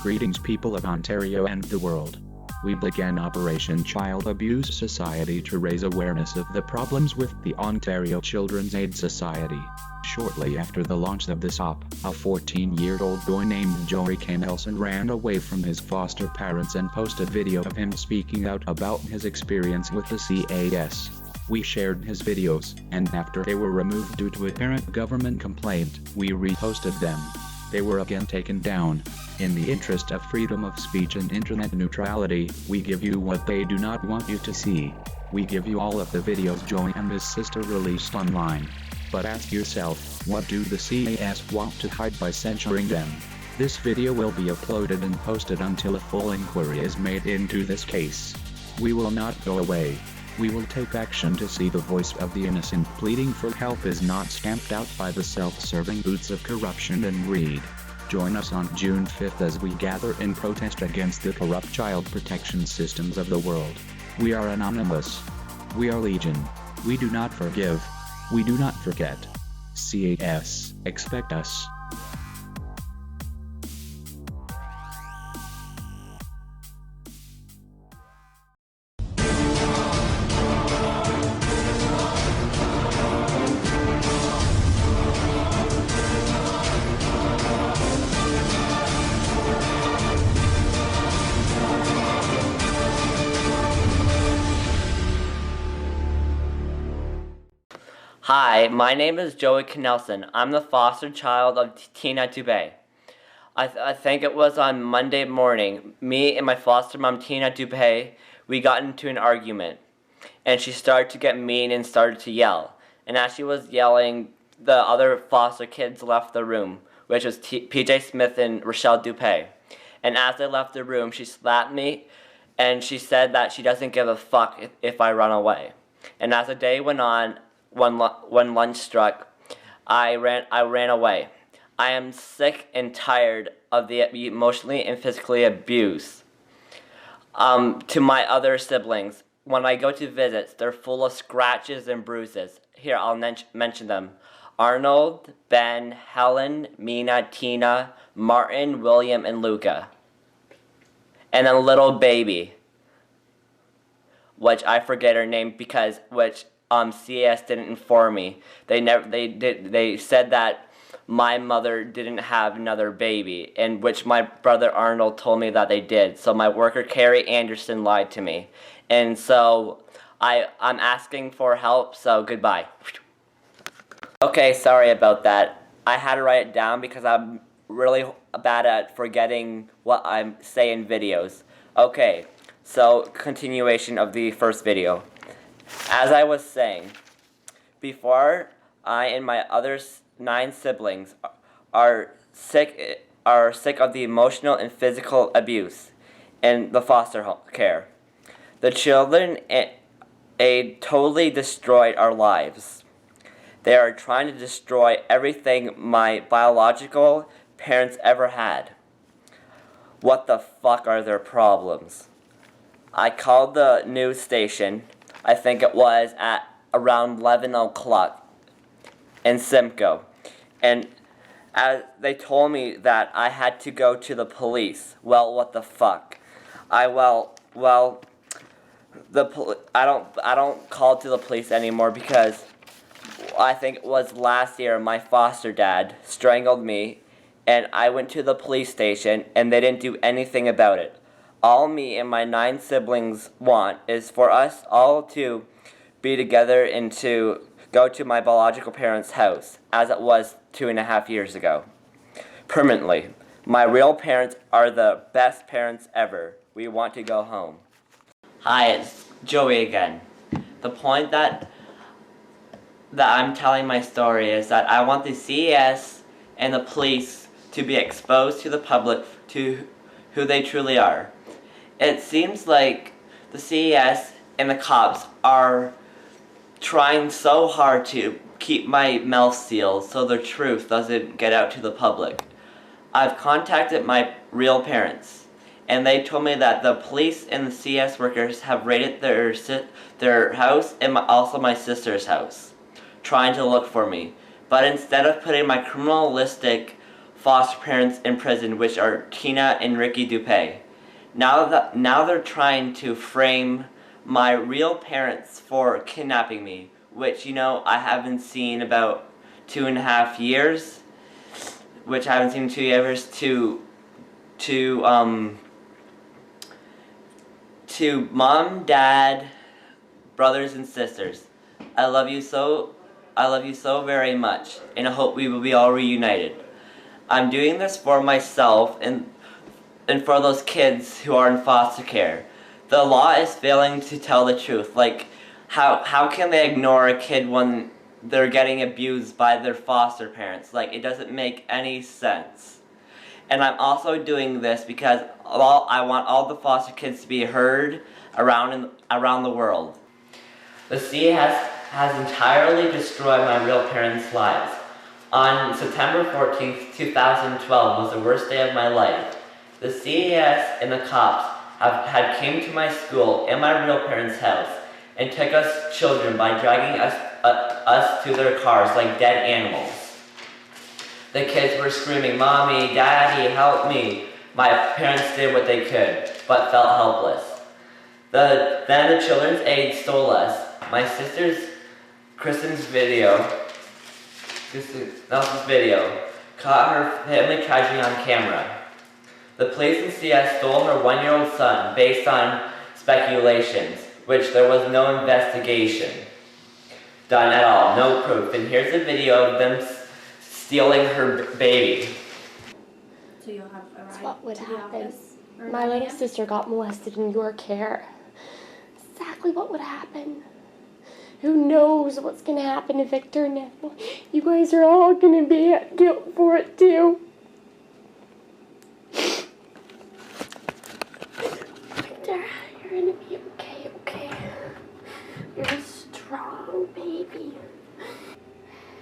Greetings people of Ontario and the world. We began Operation Child Abuse Society to raise awareness of the problems with the Ontario Children's Aid Society. Shortly after the launch of this op, a 14-year-old boy named Joey K. Nelson ran away from his foster parents and posted video of him speaking out about his experience with the CAS. We shared his videos, and after they were removed due to apparent government complaint, we reposted them. They were again taken down. In the interest of freedom of speech and internet neutrality, we give you what they do not want you to see. We give you all of the videos Joey and his sister released online. But ask yourself, what do the CAS want to hide by censoring them? This video will be uploaded and posted until a full inquiry is made into this case. We will not go away. We will take action to see the voice of the innocent pleading for help is not stamped out by the self-serving boots of corruption and greed. Join us on June 5th as we gather in protest against the corrupt child protection systems of the world. We are anonymous. We are legion. We do not forgive. We do not forget. CAS, expect us. Hi, my name is Joey K. Nelson. I'm the foster child of Tina Dubé. I think it was on Monday morning, me and my foster mom Tina Dubé, we got into an argument. And she started to get mean and started to yell. And as she was yelling, the other foster kids left the room, which was PJ Smith and Rochelle Dupé. And as they left the room, she slapped me and she said that she doesn't give a fuck if I run away. And as the day went on, when lunch struck, I ran away. I am sick and tired of the emotionally and physically abuse. To my other siblings, when I go to visits, they're full of scratches and bruises. Here, I'll mention them. Arnold, Ben, Helen, Mina, Tina, Martin, William, and Luca. And a little baby, which I forget her name because CAS didn't inform me. They said that my mother didn't have another baby, and which my brother Arnold told me that they did. So my worker Carrie Anderson lied to me. And so I'm asking for help, so goodbye. Okay, sorry about that. I had to write it down because I'm really bad at forgetting what I say in videos. Okay, so continuation of the first video. As I was saying, before I and my other 9 siblings are sick of the emotional and physical abuse in the foster care. The children totally destroyed our lives. They are trying to destroy everything my biological parents ever had. What the fuck are their problems? I called the news station. I think it was at around 11 o'clock in Simcoe. And as they told me that I had to go to the police. Well, what the fuck? I don't call to the police anymore because I think it was last year my foster dad strangled me and I went to the police station and they didn't do anything about it. All me and my 9 siblings want is for us all to be together and to go to my biological parents' house, as it was 2.5 years ago. Permanently. My real parents are the best parents ever. We want to go home. Hi, it's Joey again. The point that I'm telling my story is that I want the CAS and the police to be exposed to the public to who they truly are. It seems like the CAS and the cops are trying so hard to keep my mouth sealed so the truth doesn't get out to the public. I've contacted my real parents, and they told me that the police and the CAS workers have raided their house and also my sister's house, trying to look for me. But instead of putting my criminalistic foster parents in prison, which are Tina and Ricky Dupé. Now they're trying to frame my real parents for kidnapping me, which, I haven't seen about 2.5 years, to mom, dad, brothers and sisters. I love you so very much, and I hope we will be all reunited. I'm doing this for myself and for those kids who are in foster care. The law is failing to tell the truth. Like, how can they ignore a kid when they're getting abused by their foster parents? Like, it doesn't make any sense. And I'm also doing this because I want all the foster kids to be heard around the world. The sea has entirely destroyed my real parents' lives. On September 14th, 2012 was the worst day of my life. The CAS and the cops had came to my school and my real parents' house and took us children by dragging us to their cars like dead animals. The kids were screaming, "Mommy, Daddy, help me." My parents did what they could, but felt helpless. Then the children's aid stole us. My sister's Kristen's video caught her family tragedy on camera. The police in CS stole her 1-year-old son based on speculations, which there was no investigation done at all, no proof. And here's a video of them stealing her baby. So you'll have a ride what would to the happen. office? My little sister got molested in your care. Exactly what would happen. Who knows what's going to happen to Victor now? You guys are all going to be at guilt for it too. Victor, you're going to be okay, okay? You're a strong baby.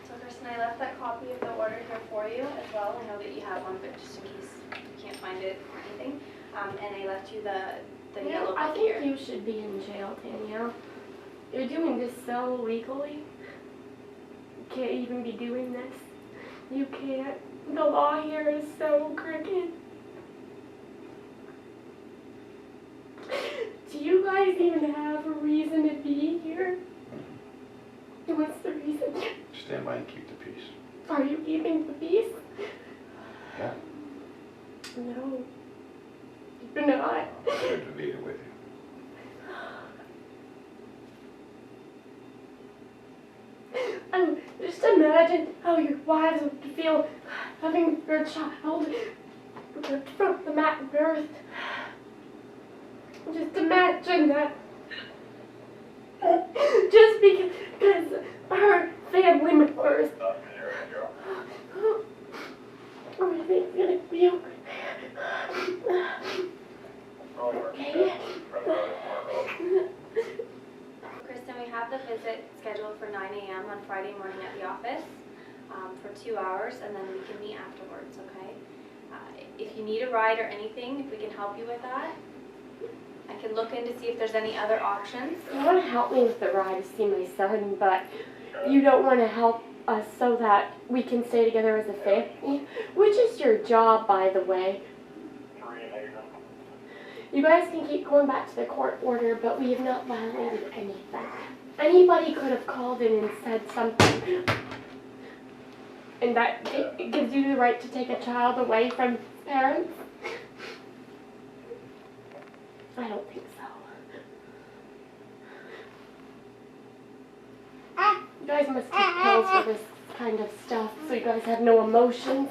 So Kristen, I left that copy of the order here for you as well. I know that you have one, but just in case you can't find it or anything. And I left you the yellow I book think here. you should be in jail, Danielle. You're doing this so legally. You can't even be doing this. You can't. The law here is so crooked. Do you guys even have a reason to be here? What's the reason? Stand by and keep the peace. Are you keeping the peace? Yeah. No. You're not. Good to be here with you. Just imagine how your wives would feel having your child ripped from the mat birth. Just imagine that. Just because her family members. Everything's gonna be okay. Okay. Kristen, we have the visit scheduled for 9 a.m. on Friday morning at the office for 2 hours, and then we can meet afterwards, okay? If you need a ride or anything, if we can help you with that, I can look in to see if there's any other options. You want to help me with the ride to see my son, but you don't want to help us so that we can stay together as a family, which is your job, by the way. You guys can keep going back to the court order, but we have not violated anything. Anybody could have called in and said something, and that gives you the right to take a child away from his parents? I don't think so. You guys must take pills for this kind of stuff, so you guys have no emotions.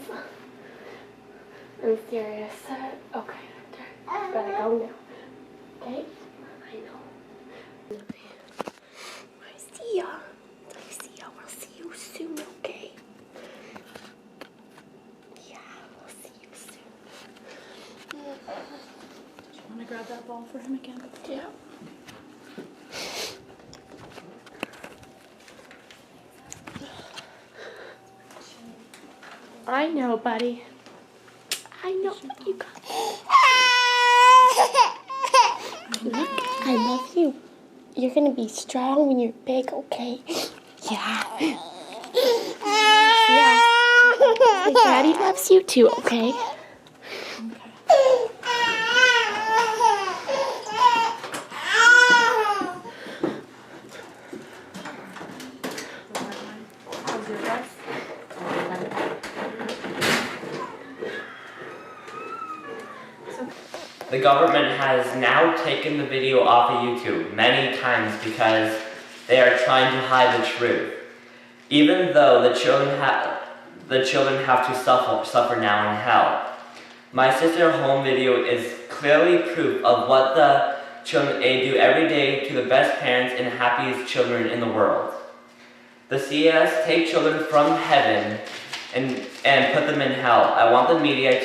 I'm serious. Okay, Victor. Gotta go now. Okay? I know. I see ya. I'll see you soon, okay? Yeah, I'll see you soon. Do you want to grab that ball for him again? Yeah. I know, buddy. I know you got Look, I love you. You're gonna be strong when you're big, okay? Yeah. Yeah. Okay, Daddy loves you too, okay? How's your dress? The government has now taken the video off of YouTube many times because they are trying to hide the truth. Even though the children have to suffer now in hell. My sister home video is clearly proof of what the children aid do every day to the best parents and happiest children in the world. The CES take children from heaven and put them in hell. I want the media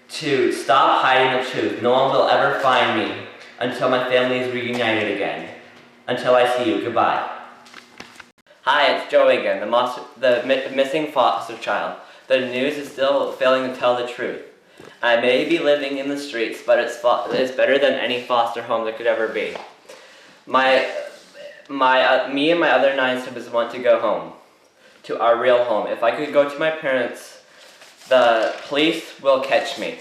to stop hiding the truth. No one will ever find me until my family is reunited again. Until I see you, goodbye. Hi, it's Joey again, the missing foster child. The news is still failing to tell the truth. I may be living in the streets, but it's better than any foster home there could ever be. Me and my other 9 siblings want to go home, to our real home. If I could go to my parents, the police will catch me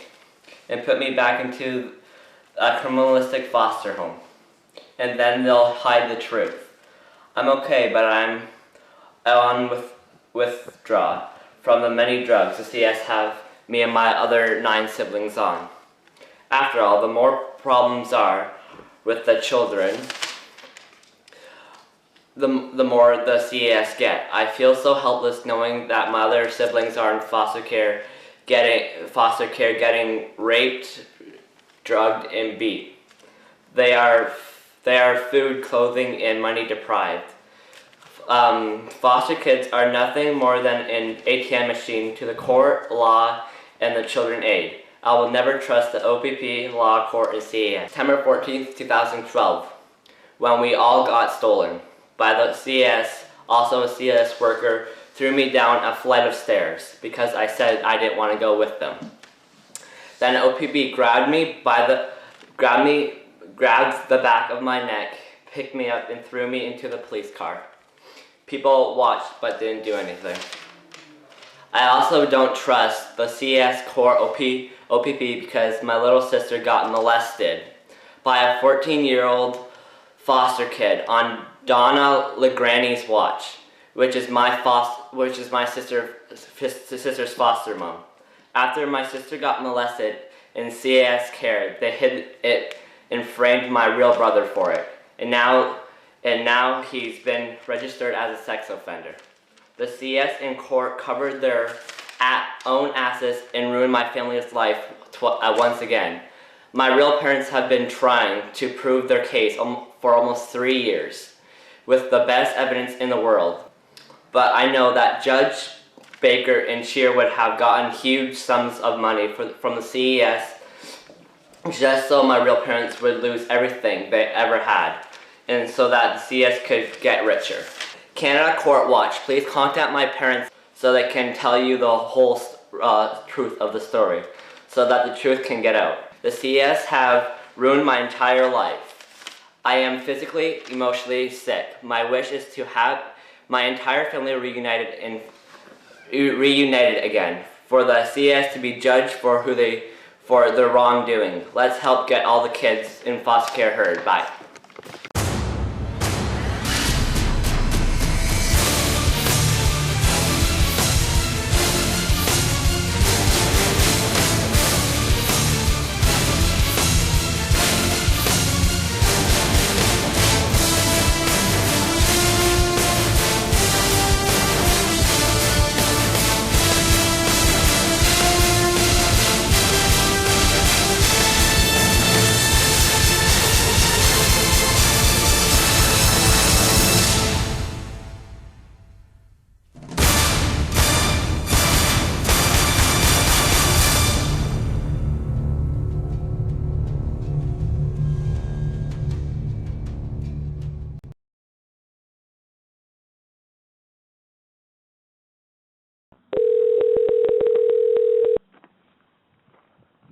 and put me back into a criminalistic foster home. And then they'll hide the truth. I'm okay, but I'm on withdraw from the many drugs the CS have me and my other 9 siblings on. After all, the more problems are with the children, the more the CAS get. I feel so helpless knowing that my other siblings are in foster care, getting raped, drugged, and beat. They are food, clothing, and money deprived. Foster kids are nothing more than an ATM machine to the court, law, and the children aid. I will never trust the OPP, law, court, and CAS. September 14th, 2012, when we all got stolen by the CS. Also, a CS worker threw me down a flight of stairs because I said I didn't want to go with them. Then OPP grabbed the back of my neck, picked me up, and threw me into the police car. People watched but didn't do anything. I also don't trust the CS Core OPP because my little sister got molested by a 14-year-old foster kid on Donna LeGranny's watch, which is my sister's foster mom. After my sister got molested and CS cared, they hid it and framed my real brother for it. And now he's been registered as a sex offender. The CS in court covered their own asses and ruined my family's life once again. My real parents have been trying to prove their case for almost 3 years with the best evidence in the world. But I know that Judge Baker and Sherwood have gotten huge sums of money from the CES just so my real parents would lose everything they ever had, and so that the CS could get richer. Canada Court Watch, please contact my parents so they can tell you the whole truth of the story, so that the truth can get out. The CS have ruined my entire life. I am physically, emotionally sick. My wish is to have my entire family reunited again, for the CS to be judged for their wrongdoing. Let's help get all the kids in foster care heard. Bye.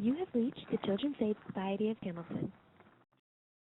You have reached the Children's Aid Society of Hamilton.